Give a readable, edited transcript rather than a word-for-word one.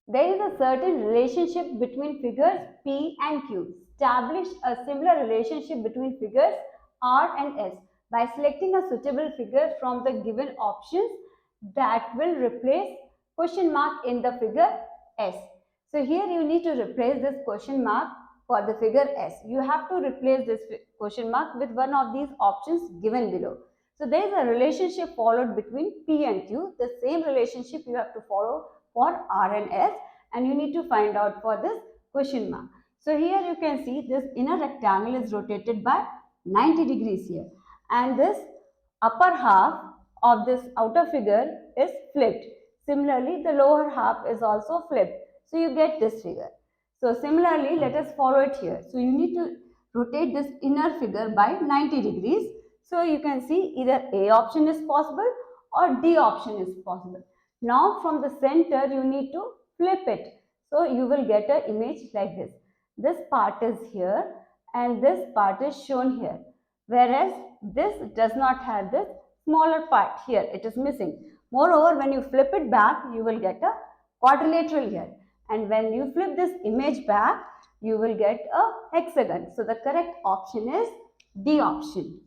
There is a certain relationship between figures P and Q. Establish a similar relationship between figures R and S by selecting a suitable figure from the given options that will replace question mark in the figure S. So here you need to replace this question mark for the figure S. You have to replace this question mark with one of these options given below. So there is a relationship followed between P and Q. The same relationship you have to follow for R and S, and you need to find out for this question mark. So here you can see this inner rectangle is rotated by 90 degrees here, and this upper half of this outer figure is flipped. Similarly, the lower half is also flipped. So you get this figure. So similarly, let us follow it here. So you need to rotate this inner figure by 90 degrees. So you can see either A option is possible or D option is possible. Now from the center you need to flip it. So you will get an image like this. This part is here and this part is shown here. Whereas this does not have this smaller part here. It is missing. Moreover, when you flip it back, you will get a quadrilateral here. And when you flip this image back, you will get a hexagon. So the correct option is D option.